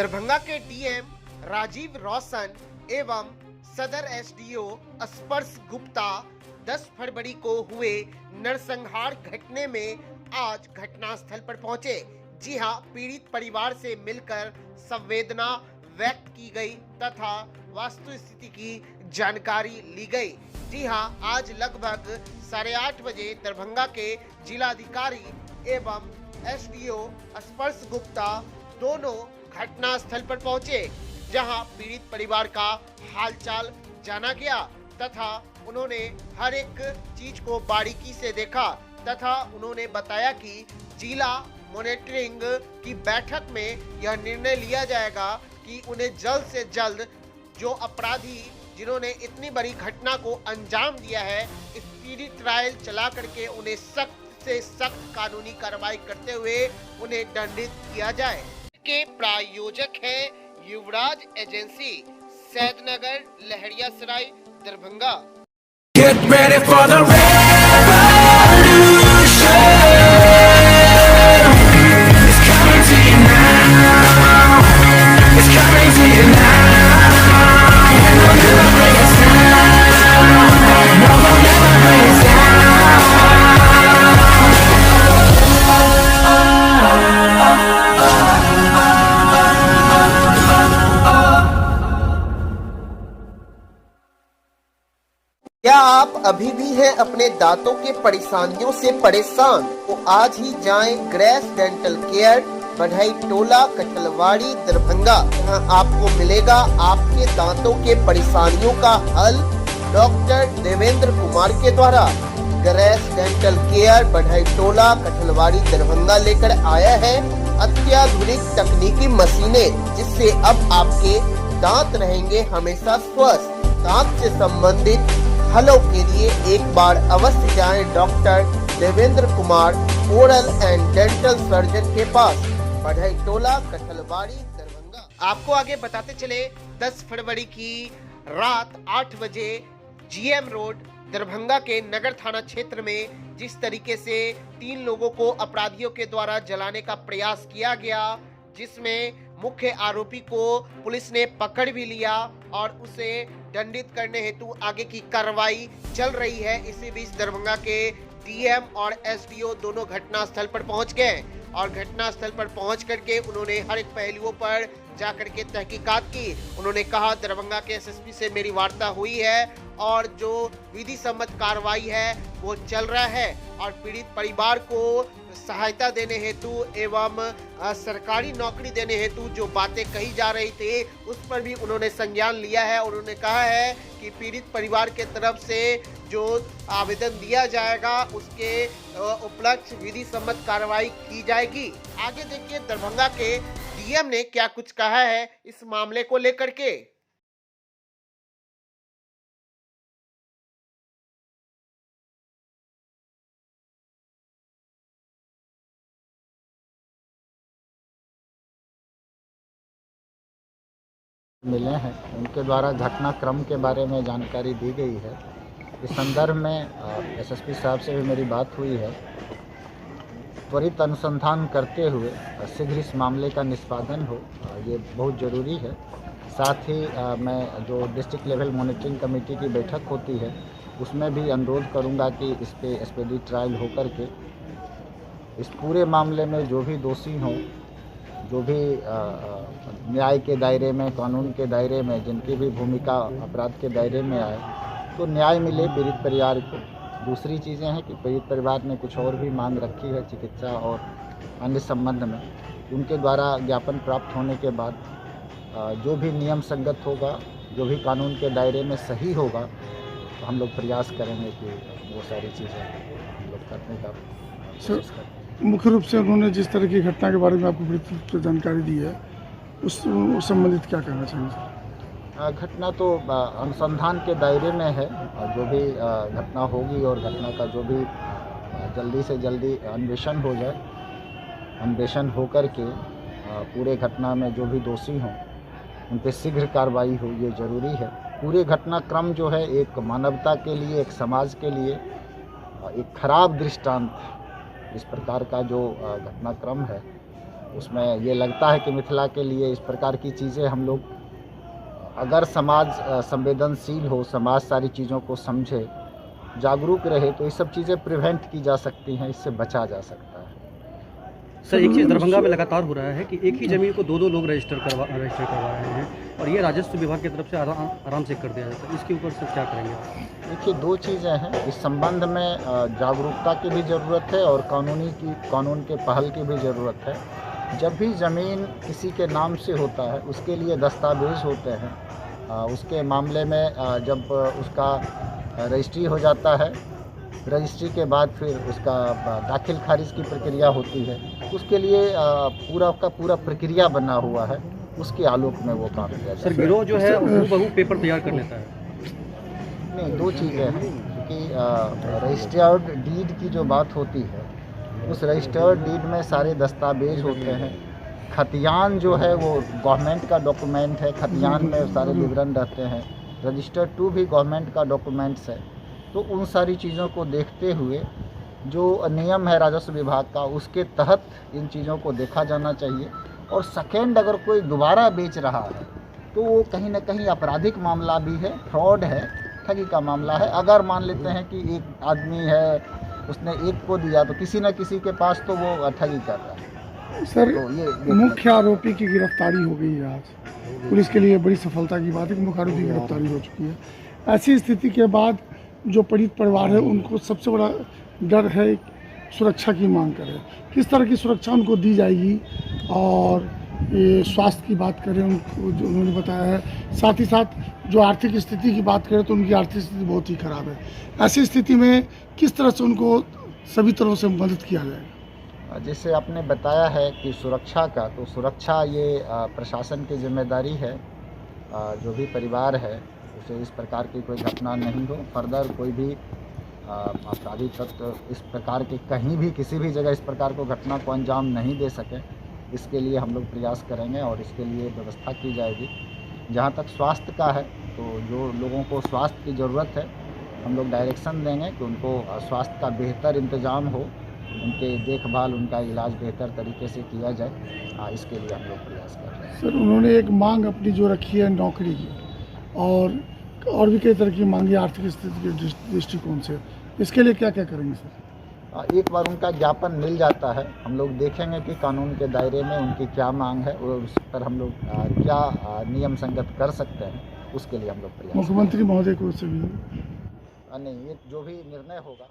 दरभंगा के डीएम राजीव रोशन एवं सदर एसडीओ स्पर्श गुप्ता 10 फरवरी को हुए नरसंहार घटने में आज घटनास्थल पर पहुंचे। जी हां, पीड़ित परिवार से मिलकर संवेदना व्यक्त की गई तथा वास्तुस्थिति की जानकारी ली गई। जी हां, आज लगभग 8:30 बजे दरभंगा के जिलाधिकारी एवं एसडीओ स्पर्श गुप्ता दोनों घटनास्थल पर पहुंचे, जहां पीड़ित परिवार का हालचाल जाना गया तथा उन्होंने हर एक चीज को बारीकी से देखा तथा उन्होंने बताया कि जिला मॉनिटरिंग की बैठक में यह निर्णय लिया जाएगा कि उन्हें जल्द से जल्द जो अपराधी जिन्होंने इतनी बड़ी घटना को अंजाम दिया है, स्पीडी ट्रायल चला करके उन्हें सख्त से सख्त कानूनी कार्रवाई करते हुए उन्हें दंडित किया जाए। के प्रायोजक है Yuvraj agency, Saidnagar, Laheriasarai, Darbhanga. Get ready for the revolution. It's coming to you now. It's coming to you now. And we'll never bring us down. No, we'll never bring us down. क्या आप अभी भी हैं अपने दांतों के परेशानियों से परेशान? तो आज ही जाएं ग्रेस डेंटल केयर, बढ़ई टोला, कठलवाड़ी, दरभंगा। यहाँ आपको मिलेगा आपके दांतों के परेशानियों का हल डॉक्टर देवेंद्र कुमार के द्वारा। ग्रेस डेंटल केयर, बढ़ई टोला, कठलवाड़ी, दरभंगा लेकर आया है अत्याधुनिक तकनीकी मशीनें, जिससे अब आपके दांत रहेंगे हमेशा स्वस्थ। दांत से संबंधित हलों के लिए एक बार अवश्य जाएं doctor Devendra Kumar oral and dental surgeon के पास, बढ़ई टोला, कठलवाड़ी, दरभंगा। आपको आगे बताते चले 10 फरवरी की रात 8 बजे जीएम रोड दरभंगा के नगर थाना क्षेत्र में जिस तरीके से 3 लोगों को अपराधियों के द्वारा जलाने का प्रयास किया गया, जिसमें मुख्य आरोपी को पुलिस ने पकड़ भी लिया और उसे दंडित करने हेतु आगे की कार्रवाई चल रही है। इसी बीच दरभंगा के डीएम और एसडीओ दोनों घटनास्थल पर पहुंच गए और घटनास्थल पर पहुंच करके उन्होंने हर एक पहलुओं पर जाकर के तहकीकात की। उन्होंने कहा दरभंगा के एसएसपी से मेरी वार्ता हुई है और जो विधि सम्मत कार्रवाई है वो चल रहा है और पीड़ित परिवार को सहायता देने हेतु एवं सरकारी नौकरी देने हेतु जो बातें कही जा रही थी उस पर भी उन्होंने संज्ञान लिया है। उन्होंने कहा है कि पीड़ित परिवार के तरफ से जो आवेदन दिया जाएगा उसके उपलक्ष्य विधि सम्मत कार्रवाई की जाएगी। आगे देखिए दरभंगा के डीएम ने क्या कुछ कहा है इस मामले को लेकर के। मिले हैं, उनके द्वारा घटनाक्रम के बारे में जानकारी दी गई है। इस संदर्भ में एसएसपी साहब से भी मेरी बात हुई है। त्वरित अनुसंधान करते हुए शीघ्र इस मामले का निष्पादन हो, ये बहुत ज़रूरी है। साथ ही मैं जो डिस्ट्रिक्ट लेवल मॉनिटरिंग कमेटी की बैठक होती है उसमें भी अनुरोध करूंगा कि इस पे स्पीडी ट्रायल होकर के इस पूरे मामले में जो भी दोषी हों, जो भी न्याय के दायरे में, कानून के दायरे में जिनकी भी भूमिका अपराध के दायरे में आए तो न्याय मिले पीड़ित परिवार को। दूसरी चीज़ें हैं कि पीड़ित परिवार ने कुछ और भी मांग रखी है चिकित्सा और अन्य संबंध में। उनके द्वारा ज्ञापन प्राप्त होने के बाद जो भी नियम संगत होगा, जो भी कानून के दायरे में सही होगा, तो हम लोग प्रयास करेंगे कि वो सारी चीज़ें हम लोग करने का कोशिश करें। मुख्य रूप से उन्होंने जिस तरह की घटना के बारे में आपको विस्तृत रूप से जानकारी दी है उस संबंधित क्या कहना चाहेंगे? घटना तो अनुसंधान के दायरे में है। जो भी घटना होगी और घटना का जो भी जल्दी से जल्दी अन्वेषण हो जाए, अन्वेषण होकर के पूरे घटना में जो भी दोषी हों उन पर शीघ्र कार्रवाई हो, ये ज़रूरी है। पूरे घटनाक्रम जो है एक मानवता के लिए, एक समाज के लिए एक खराब दृष्टांत। इस प्रकार का जो घटनाक्रम है उसमें ये लगता है कि मिथिला के लिए इस प्रकार की चीज़ें हम लोग, अगर समाज संवेदनशील हो, समाज सारी चीज़ों को समझे, जागरूक रहे, तो ये सब चीज़ें प्रिवेंट की जा सकती हैं, इससे बचा जा सकता है। सर, एक चीज़ दरभंगा में लगातार हो रहा है कि एक ही ज़मीन को दो लोग रजिस्टर करवा रहे हैं और ये राजस्व विभाग की तरफ से आराम से कर दिया जाता है। इसके ऊपर सर क्या करेंगे? देखिए, दो चीज़ें हैं इस संबंध में, जागरूकता की भी ज़रूरत है और कानून के पहल की भी ज़रूरत है। जब भी ज़मीन किसी के नाम से होता है, उसके लिए दस्तावेज होते हैं। उसके मामले में जब उसका रजिस्ट्री हो जाता है, रजिस्ट्री के बाद फिर उसका दाखिल खारिज की प्रक्रिया होती है, उसके लिए पूरा का पूरा प्रक्रिया बना हुआ है, उसके आलोक में वो काम किया जाता है। सर, गिरोह जो है हूबहू पेपर तैयार कर लेता है? नहीं, दो चीज़ें हैं, क्योंकि रजिस्टर्ड डीड की जो बात होती है, उस रजिस्टर्ड डीड में सारे दस्तावेज होते हैं। खतियान जो है वो गवर्नमेंट का डॉक्यूमेंट है, खतियान में सारे विवरण रहते हैं। रजिस्टर्ड 2 भी गवर्नमेंट का डॉक्यूमेंट्स है। तो उन सारी चीज़ों को देखते हुए जो नियम है राजस्व विभाग का, उसके तहत इन चीज़ों को देखा जाना चाहिए। और सेकेंड, अगर कोई दोबारा बेच रहा है तो वो कहीं ना कहीं आपराधिक मामला भी है, फ्रॉड है, ठगी का मामला है। अगर मान लेते हैं कि एक आदमी है, उसने एक को दिया, तो किसी न किसी के पास तो वो ठगी कर रहा है। सर, तो ये मुख्य आरोपी की गिरफ्तारी हो गई है आज। पुलिस के लिए बड़ी सफलता की बात है कि मुख्य आरोपी की गिरफ्तारी हो चुकी है। ऐसी स्थिति के बाद जो पीड़ित परिवार है, उनको सबसे बड़ा डर है सुरक्षा की मांग करें। किस तरह की सुरक्षा उनको दी जाएगी? और ये स्वास्थ्य की बात करें, उनको जो उन्होंने बताया है, साथ ही साथ जो आर्थिक स्थिति की बात करें तो उनकी आर्थिक स्थिति बहुत ही खराब है। ऐसी स्थिति में किस तरह से उनको सभी तरह से मदद किया जाएगा? जैसे आपने बताया है कि सुरक्षा का, तो सुरक्षा ये प्रशासन की जिम्मेदारी है। जो भी परिवार है उसे इस प्रकार की कोई घटना नहीं हो, फर्दर कोई भी आपराधी तत्व इस प्रकार के कहीं भी किसी भी जगह इस प्रकार को घटना को अंजाम नहीं दे सके, इसके लिए हम लोग प्रयास करेंगे और इसके लिए व्यवस्था की जाएगी। जहाँ तक स्वास्थ्य का है, तो जो लोगों को स्वास्थ्य की ज़रूरत है, हम लोग डायरेक्शन देंगे कि उनको स्वास्थ्य का बेहतर इंतज़ाम हो, उनके देखभाल, उनका इलाज बेहतर तरीके से किया जाए। इसके लिए हम लोग प्रयास कर रहे हैं। सर, उन्होंने एक मांग अपनी जो रखी है नौकरी की, और भी कई तरह की मांगे आर्थिक स्थिति के दृष्टिकोण से, इसके लिए क्या क्या करेंगे सर? एक बार उनका ज्ञापन मिल जाता है, हम लोग देखेंगे कि कानून के दायरे में उनकी क्या मांग है और उस पर हम लोग क्या नियम संगत कर सकते हैं, उसके लिए हम लोग प्रयास मुख्यमंत्री महोदय को उससे भी नहीं, ये जो भी निर्णय होगा